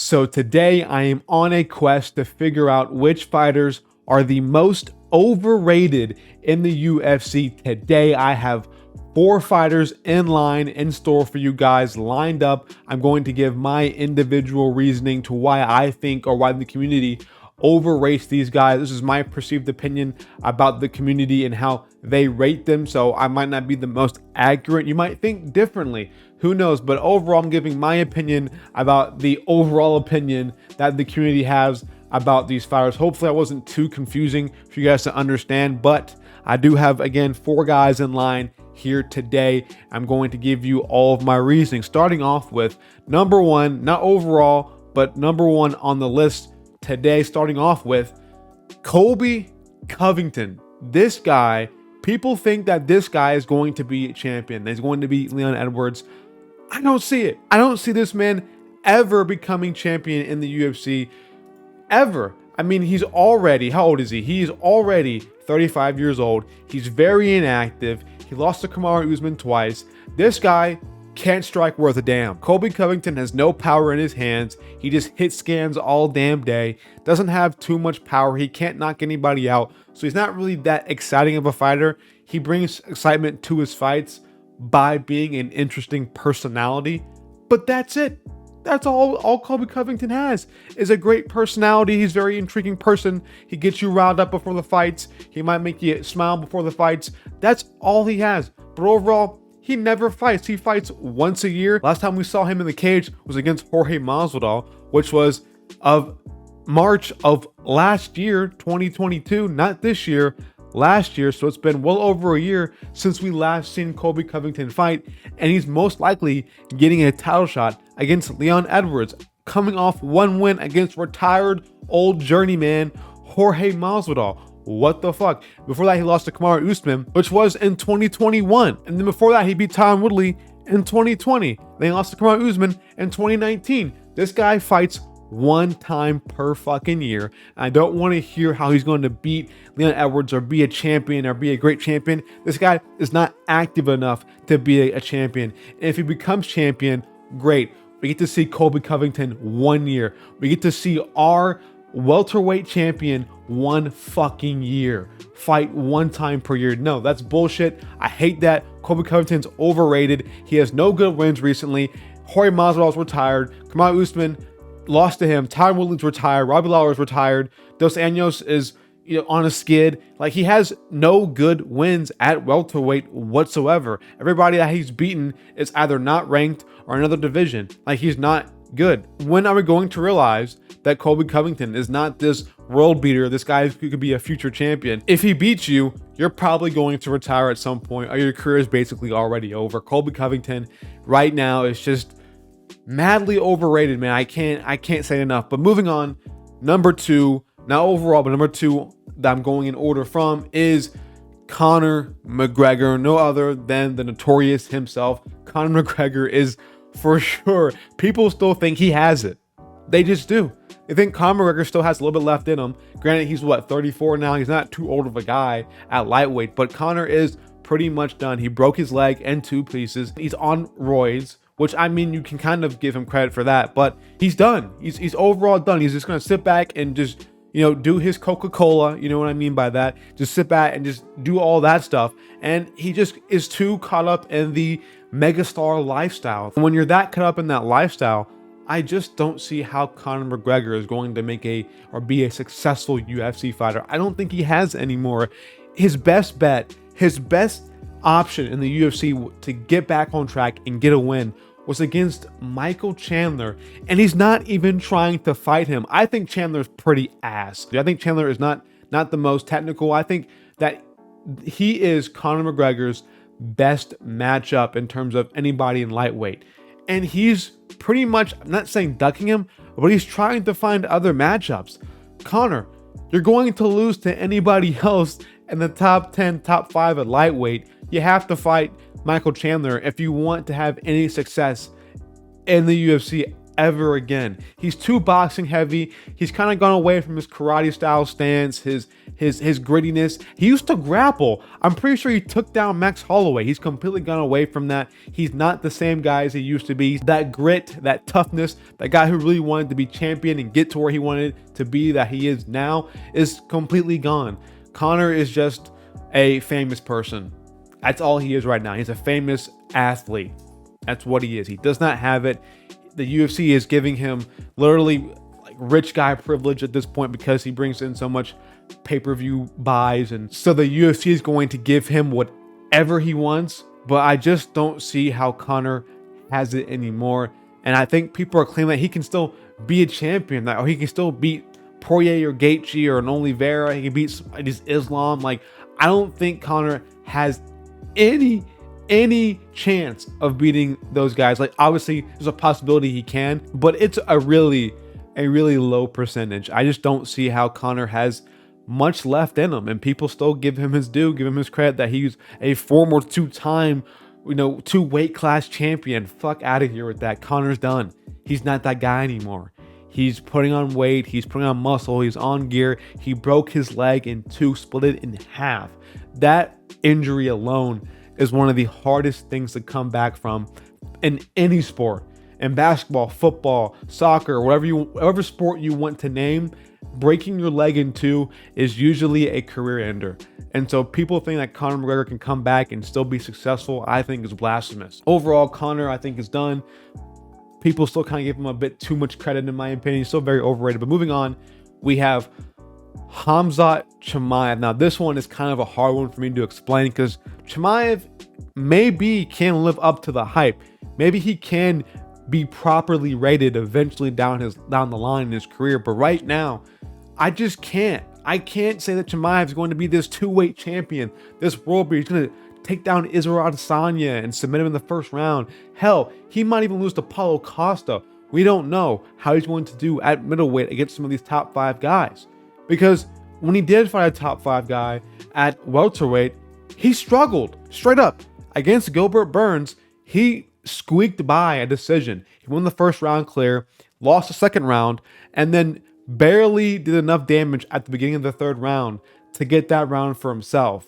So today I am on a quest to figure out which fighters are the most overrated in the UFC. Today I have 4 fighters in line in store for you guys lined up. I'm going to give my individual reasoning to why I think or why the community overrates these guys. This is my perceived opinion about the community and how they rate them. So I might not be the most accurate. You might think differently. Who knows? But overall, I'm giving my opinion about the overall opinion that the community has about these fighters. Hopefully I wasn't too confusing for you guys to understand, but I do have, again, 4 guys in line here today. I'm going to give you all of my reasoning, starting off with number 1, not overall, but number 1 on the list today, starting off with Colby Covington. This guy, people think that this guy is going to be a champion. He's going to be Leon Edwards. I don't see it. I don't see this man ever becoming champion in the UFC. Ever. I mean, he's already, how old is he? He's already 35 years old. He's very inactive. He lost to Kamaru Usman twice. This guy can't strike worth a damn. Colby Covington has no power in his hands. He just hits scans all damn day. Doesn't have too much power. He can't knock anybody out. So he's not really that exciting of a fighter. He brings excitement to his fights by being an interesting personality. But that's it. That's all Colby Covington has is a great personality. He's a very intriguing person. He gets you riled up before the fights. He might make you smile before the fights. That's all he has. But overall, he never fights. He fights once a year. Last time we saw him in the cage was against Jorge Masvidal, which was of March of last year, 2022, not this year, last year. So it's been well over a year since we last seen Colby Covington fight, and he's most likely getting a title shot against Leon Edwards, coming off 1 win against retired old journeyman Jorge Masvidal. What the fuck? Before that, he lost to Kamaru Usman, which was in 2021. And then before that, he beat Tyron Woodley in 2020. Then he lost to Kamaru Usman in 2019. This guy fights 1 time per fucking year. I don't want to hear how he's going to beat Leon Edwards or be a champion or be a great champion. This guy is not active enough to be a champion. And if he becomes champion, great. We get to see Colby Covington 1 year. We get to see our welterweight champion 1 fucking year fight 1 time per year. No, that's bullshit. I hate that. Colby Covington's overrated. He has no good wins recently. Jorge Masvidal's retired. Kamaru Usman lost to him. Tyron Woodley's retired. Robbie Lawler's retired. Dos Anjos is on a skid. Like, he has no good wins at welterweight whatsoever. Everybody that he's beaten is either not ranked or another division. Like, he's not good. When are we going to realize that Colby Covington is not this world beater, this guy who could be a future champion? If he beats you, you're probably going to retire at some point, or your career is basically already over. Colby Covington right now is just madly overrated, man. I can't say enough. But moving on, number 2, not overall, but number 2 that I'm going in order from is Conor McGregor, no other than the notorious himself. Conor McGregor is, for sure, people still think he has it. They just do. They think Conor McGregor still has a little bit left in him. Granted, he's 34 now. He's not too old of a guy at lightweight, but Conor is pretty much done. He broke his leg in 2 pieces. He's on roids, which, I mean, you can kind of give him credit for that, but he's done. He's overall done. He's just going to sit back and just, do his Coca-Cola. You know what I mean by that? Just sit back and just do all that stuff. And he just is too caught up in the megastar lifestyle. And when you're that caught up in that lifestyle, I just don't see how Conor McGregor is going to be a successful UFC fighter. I don't think he has anymore. His best bet, his best option in the UFC to get back on track and get a win was against Michael Chandler, and he's not even trying to fight him. I think Chandler's pretty ass. I think Chandler is not the most technical. I think that he is Conor McGregor's best matchup in terms of anybody in lightweight. And he's pretty much, I'm not saying ducking him, but he's trying to find other matchups. Conor, you're going to lose to anybody else in the top 10, top 5 at lightweight. You have to fight Michael Chandler if you want to have any success in the UFC ever again. He's too boxing heavy. He's kind of gone away from his karate style stance, his grittiness. He used to grapple. I'm pretty sure he took down Max Holloway. He's completely gone away from that. He's not the same guy as he used to be. That grit, that toughness, that guy who really wanted to be champion and get to where he wanted to be, that he is now, is completely gone. Conor is just a famous person. That's all he is right now. He's a famous athlete. That's what he is. He does not have it. The UFC is giving him literally like rich guy privilege at this point because he brings in so much pay-per-view buys. And so the UFC is going to give him whatever he wants. But I just don't see how Conor has it anymore. And I think people are claiming that he can still be a champion, or he can still beat Poirier or Gaethje or an Oliveira. He can beat Islam. Like, I don't think Conor has any chance of beating those guys. Like, obviously there's a possibility he can, but it's a really low percentage. I just don't see how Conor has much left in him, and people still give him his due, give him his credit that he's a former two-time, 2 weight class champion. Fuck out of here with that. Conor's done. He's not that guy anymore. He's putting on weight, he's putting on muscle, he's on gear. He broke his leg in 2, split it in half. That injury alone is one of the hardest things to come back from in any sport. In basketball, football, soccer, whatever sport you want to name, breaking your leg in 2 is usually a career ender. And so people think that Conor McGregor can come back and still be successful, I think is blasphemous. Overall, Conor, I think, is done. People still kind of give him a bit too much credit, in my opinion. He's still very overrated. But moving on, we have Khamzat Chimaev. Now, this one is kind of a hard one for me to explain because Chimaev maybe can live up to the hype. Maybe he can be properly rated eventually down the line in his career. But right now, I just can't. I can't say that Chimaev is going to be this 2-weight champion, this world beater. He's going to take down Israel Adesanya and submit him in the first round. Hell, he might even lose to Paulo Costa. We don't know how he's going to do at middleweight against some of these top 5 guys. Because when he did fight a top 5 guy at welterweight, he struggled straight up. Against Gilbert Burns, he squeaked by a decision. He won the first round clear, lost the second round, and then barely did enough damage at the beginning of the third round to get that round for himself.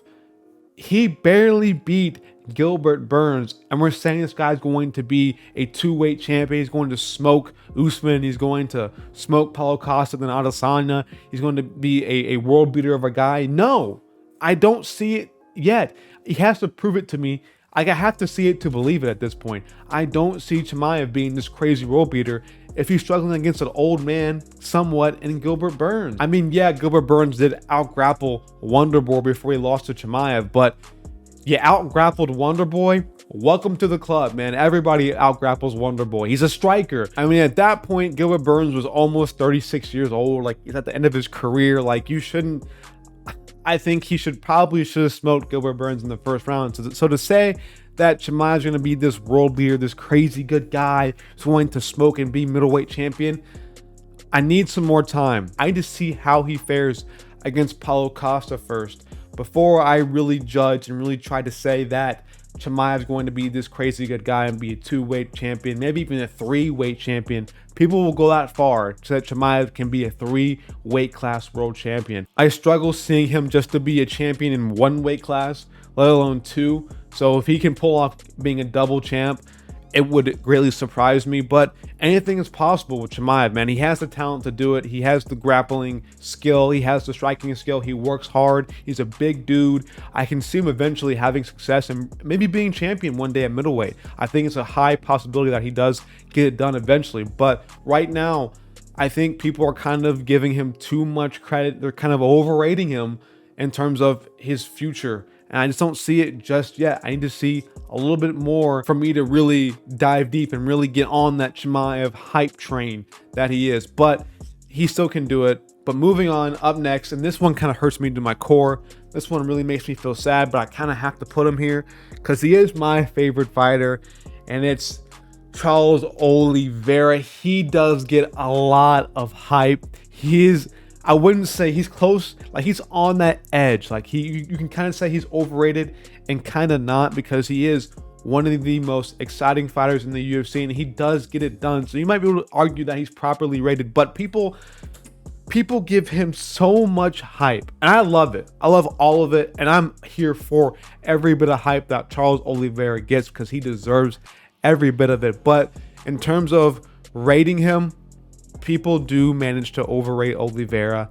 He barely beat Gilbert Burns, and we're saying this guy's going to be a 2-weight champion. He's going to smoke Usman. He's going to smoke Paulo Costa, then Adesanya. He's going to be a world beater of a guy. No, I don't see it yet. He has to prove it to me. I have to see it to believe it at this point. I don't see Chimaev being this crazy world beater if he's struggling against an old man somewhat in Gilbert Burns. I mean, yeah, Gilbert Burns did out-grapple Wonderboy before he lost to Chimaev, but you out-grappled Wonderboy? Welcome to the club, man. Everybody out-grapples Wonderboy. He's a striker. I mean, at that point, Gilbert Burns was almost 36 years old. Like, he's at the end of his career. Like, you shouldn't... I think he should have smoked Gilbert Burns in the first round. So to say that Chimaev's going to be this world beater, this crazy good guy who's going to smoke and be middleweight champion, I need some more time. I need to see how he fares against Paulo Costa first before I really judge and really try to say that Chimaev's going to be this crazy good guy and be a 2-weight champion, maybe even a 3-weight champion. People will go that far so that Chimaev can be a 3-weight class world champion. I struggle seeing him just to be a champion in 1 weight class, let alone 2. So if he can pull off being a double champ, it would greatly surprise me. But anything is possible with Chimaev, man. He has the talent to do it. He has the grappling skill. He has the striking skill. He works hard. He's a big dude. I can see him eventually having success and maybe being champion one day at middleweight. I think it's a high possibility that he does get it done eventually. But right now, I think people are kind of giving him too much credit. They're kind of overrating him in terms of his future. And I just don't see it just yet. I need to see a little bit more for me to really dive deep and really get on that Chimaev hype train that he is. But he still can do it. But moving on, up next, and this one kind of hurts me to my core. This one really makes me feel sad, but I kind of have to put him here because he is my favorite fighter, and it's Charles Oliveira. He does get a lot of hype. I wouldn't say he's close, like he's on that edge. Like you can kind of say he's overrated and kind of not, because he is one of the most exciting fighters in the UFC, and he does get it done. So you might be able to argue that he's properly rated, but people give him so much hype, and I love it. I love all of it, and I'm here for every bit of hype that Charles Oliveira gets because he deserves every bit of it. But in terms of rating him, people do manage to overrate Oliveira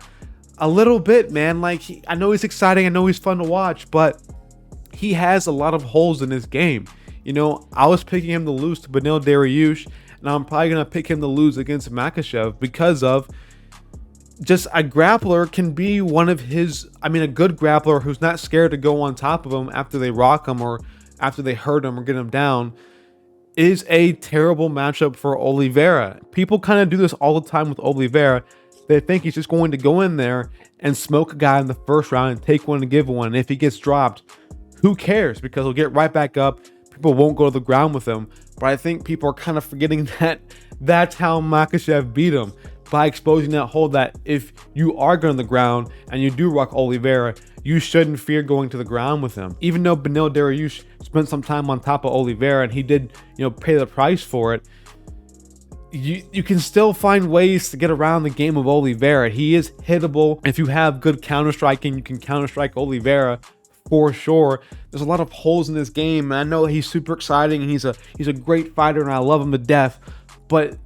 a little bit, man. Like, I know he's exciting, I know he's fun to watch, but he has a lot of holes in his game. You know, I was picking him to lose to Beneil Dariush, and I'm probably going to pick him to lose against Makhachev because of just a grappler can be one of his, I mean, a good grappler who's not scared to go on top of him after they rock him or after they hurt him or get him down is a terrible matchup for Oliveira. People kind of do this all the time with Oliveira. They think he's just going to go in there and smoke a guy in the first round and take one and give one. And if he gets dropped, who cares? Because he'll get right back up. People won't go to the ground with him. But I think people are kind of forgetting that that's how Makhachev beat him, by exposing that hole that if you are going to the ground and you do rock Oliveira, you shouldn't fear going to the ground with him. Even though Beneil Dariush spent some time on top of Oliveira and he did, pay the price for it, you can still find ways to get around the game of Oliveira. He is hittable. If you have good counter striking, you can counter strike Oliveira for sure. There's a lot of holes in this game, and I know he's super exciting and he's a great fighter and I love him to death, but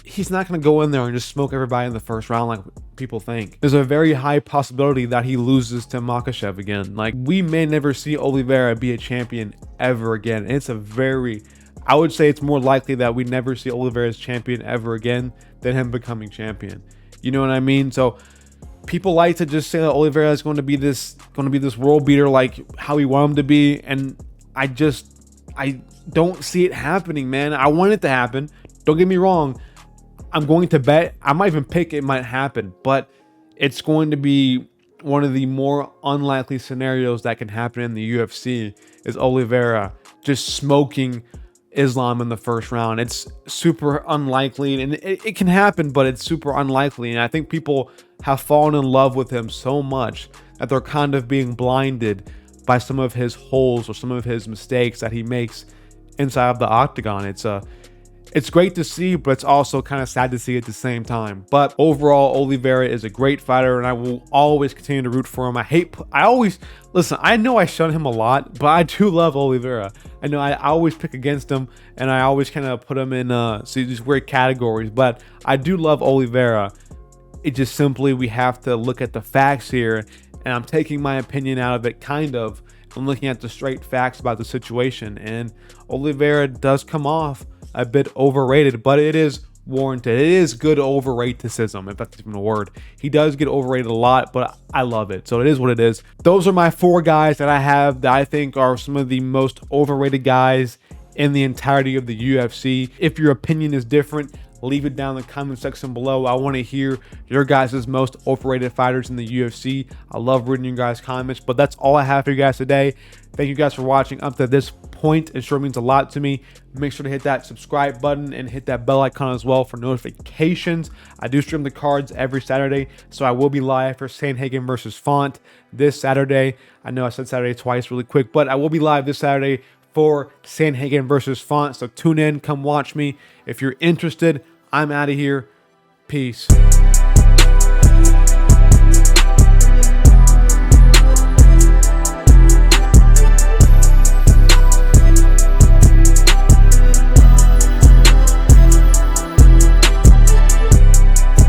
he's not going to go in there and just smoke everybody in the first round like people think. There's a very high possibility that he loses to Makhachev again. Like, we may never see Oliveira be a champion ever again. And I would say it's more likely that we never see Oliveira as champion ever again than him becoming champion. You know what I mean? So people like to just say that Oliveira is going to be this world beater like how we want him to be, and I don't see it happening, man. I want it to happen. Don't get me wrong. I'm going to bet, I might even pick it might happen, but it's going to be one of the more unlikely scenarios that can happen in the UFC is Oliveira just smoking Islam in the first round. It's super unlikely, and it can happen, but it's super unlikely. And I think people have fallen in love with him so much that they're kind of being blinded by some of his holes or some of his mistakes that he makes inside of the octagon. It's great to see, but it's also kind of sad to see at the same time. But overall, Oliveira is a great fighter, and I will always continue to root for him. I know I shun him a lot, but I do love Oliveira. I know I always pick against him, and I always kind of put him in these weird categories, but I do love Oliveira. It just simply, we have to look at the facts here, and I'm taking my opinion out of it, kind of. I'm looking at the straight facts about the situation, and Oliveira does come off a bit overrated, but it is warranted. It is good overratedism, if that's even a word. He does get overrated a lot, but I love it. So it is what it is. Those are my 4 guys that I have that I think are some of the most overrated guys in the entirety of the UFC. If your opinion is different, leave it down in the comment section below. I want to hear your guys' most overrated fighters in the UFC. I love reading your guys' comments, but that's all I have for you guys today. Thank you guys for watching up to this point. It sure means a lot to me. Make sure to hit that subscribe button and hit that bell icon as well for notifications. I do stream the cards every Saturday, so I will be live for Sandhagen versus Font this Saturday. I know I said Saturday twice really quick, but I will be live this Saturday for Sandhagen versus Font. So tune in, come watch me. If you're interested, I'm out of here. Peace.